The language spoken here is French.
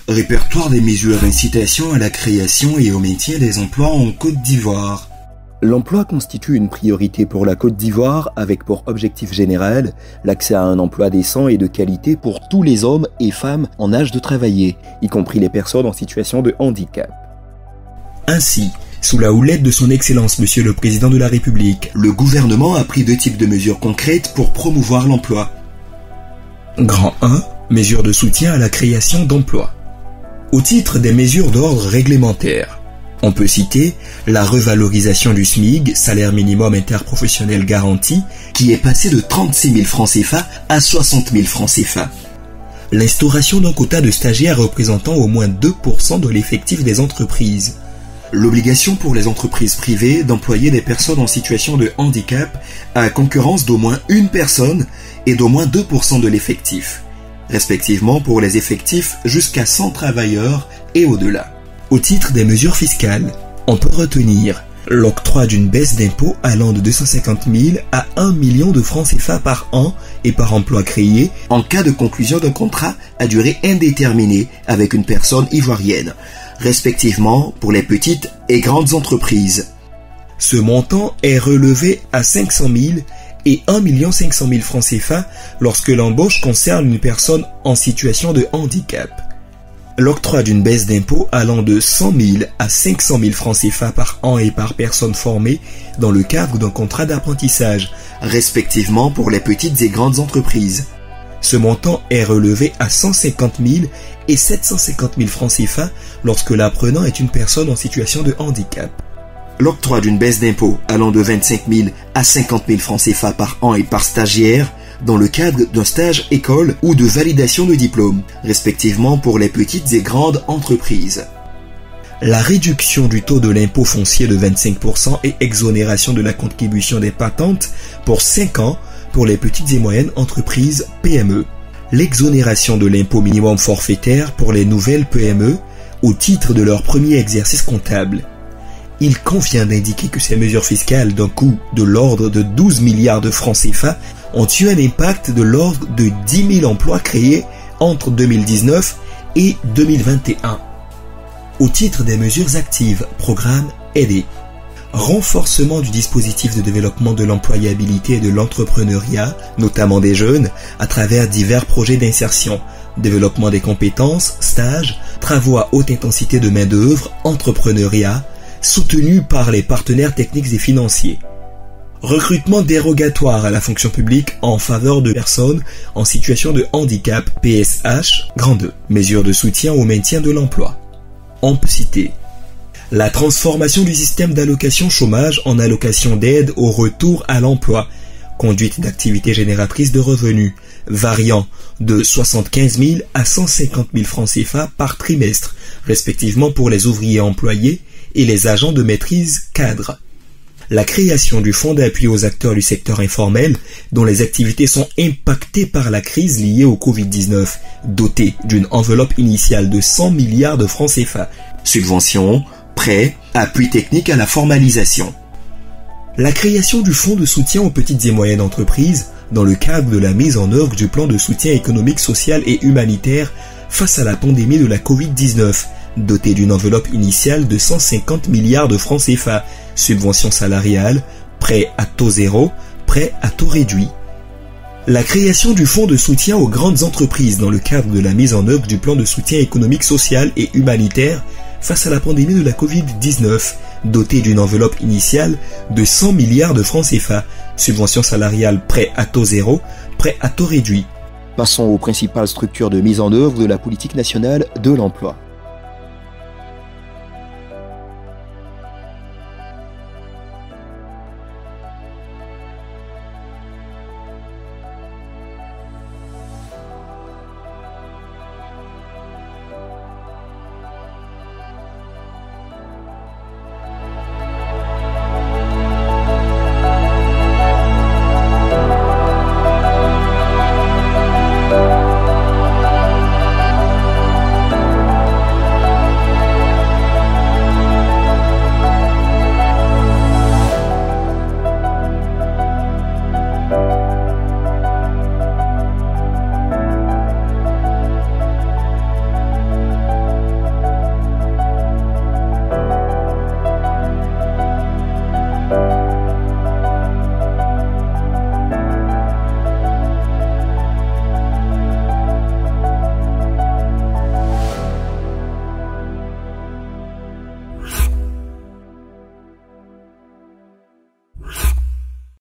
Répertoire des mesures d'incitation à la création et au maintien des emplois en Côte d'Ivoire. L'emploi constitue une priorité pour la Côte d'Ivoire avec pour objectif général l'accès à un emploi décent et de qualité pour tous les hommes et femmes en âge de travailler, y compris les personnes en situation de handicap. Ainsi, sous la houlette de son Excellence Monsieur le Président de la République, le gouvernement a pris 2 types de mesures concrètes pour promouvoir l'emploi. Grand 1, mesures de soutien à la création d'emplois. Au titre des mesures d'ordre réglementaire, on peut citer la revalorisation du SMIG, salaire minimum interprofessionnel garanti, qui est passé de 36 000 francs CFA à 60 000 francs CFA. L'instauration d'un quota de stagiaires représentant au moins 2% de l'effectif des entreprises. L'obligation pour les entreprises privées d'employer des personnes en situation de handicap à concurrence d'au moins une personne et d'au moins 2% de l'effectif, respectivement pour les effectifs jusqu'à 100 travailleurs et au-delà. Au titre des mesures fiscales, on peut retenir l'octroi d'une baisse d'impôt allant de 250 000 à 1 million de francs CFA par an et par emploi créé en cas de conclusion d'un contrat à durée indéterminée avec une personne ivoirienne, respectivement pour les petites et grandes entreprises. Ce montant est relevé à 500 000 et 1 500 000 francs CFA lorsque l'embauche concerne une personne en situation de handicap. L'octroi d'une baisse d'impôt allant de 100 000 à 500 000 francs CFA par an et par personne formée dans le cadre d'un contrat d'apprentissage, respectivement pour les petites et grandes entreprises. Ce montant est relevé à 150 000 et 750 000 francs CFA lorsque l'apprenant est une personne en situation de handicap. L'octroi d'une baisse d'impôt allant de 25 000 à 50 000 francs CFA par an et par stagiaire dans le cadre d'un stage école ou de validation de diplôme, respectivement pour les petites et grandes entreprises. La réduction du taux de l'impôt foncier de 25% et exonération de la contribution des patentes pour 5 ans pour les petites et moyennes entreprises PME. L'exonération de l'impôt minimum forfaitaire pour les nouvelles PME au titre de leur premier exercice comptable. Il convient d'indiquer que ces mesures fiscales d'un coût de l'ordre de 12 milliards de francs CFA ont eu un impact de l'ordre de 10 000 emplois créés entre 2019 et 2021. Au titre des mesures actives, programme aidé. Renforcement du dispositif de développement de l'employabilité et de l'entrepreneuriat, notamment des jeunes, à travers divers projets d'insertion, développement des compétences, stages, travaux à haute intensité de main-d'œuvre, entrepreneuriat, soutenu par les partenaires techniques et financiers. Recrutement dérogatoire à la fonction publique en faveur de personnes en situation de handicap PSH, grand 2. Mesures de soutien au maintien de l'emploi. On peut citer la transformation du système d'allocation chômage en allocation d'aide au retour à l'emploi, conduite d'activités génératrices de revenus, variant de 75 000 à 150 000 francs CFA par trimestre, respectivement pour les ouvriers employés et les agents de maîtrise cadre. La création du fonds d'appui aux acteurs du secteur informel dont les activités sont impactées par la crise liée au Covid-19, doté d'une enveloppe initiale de 100 milliards de francs CFA. Subventions, prêts, appui technique à la formalisation. La création du fonds de soutien aux petites et moyennes entreprises dans le cadre de la mise en œuvre du plan de soutien économique, social et humanitaire face à la pandémie de la Covid-19, doté d'une enveloppe initiale de 150 milliards de francs CFA, subventions salariales, prêts à taux zéro, prêts à taux réduit. La création du fonds de soutien aux grandes entreprises dans le cadre de la mise en œuvre du plan de soutien économique, social et humanitaire face à la pandémie de la Covid-19, doté d'une enveloppe initiale de 100 milliards de francs CFA, subventions salariales, prêts à taux zéro, prêts à taux réduit. Passons aux principales structures de mise en œuvre de la politique nationale de l'emploi.